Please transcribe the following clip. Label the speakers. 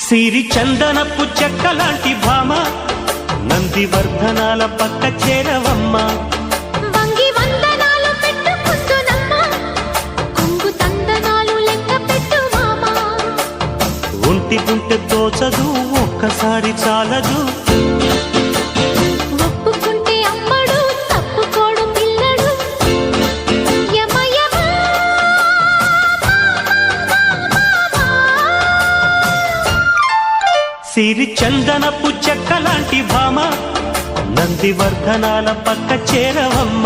Speaker 1: సిరి చందనపు చెక్కలాంటి భామ నందివర్ధనాల పక్క చేరవమ్మ.
Speaker 2: వంగి వందనాలు పెట్టుకుంటున్నమ్మ, కొంగు తందనాలు లెక్క పెట్టు మామ.
Speaker 1: ఒంటి గుంటె తోచదు ఒక్కసారి చాలదు,
Speaker 2: ఒప్పుకుంటే అమ్మడు తప్పుకోడు పిల్లడు. యమ యమ
Speaker 1: సిరి చందనపు చెక్కలాంటి భామ నందివర్ధనాల పక్క చేరవమ్మ.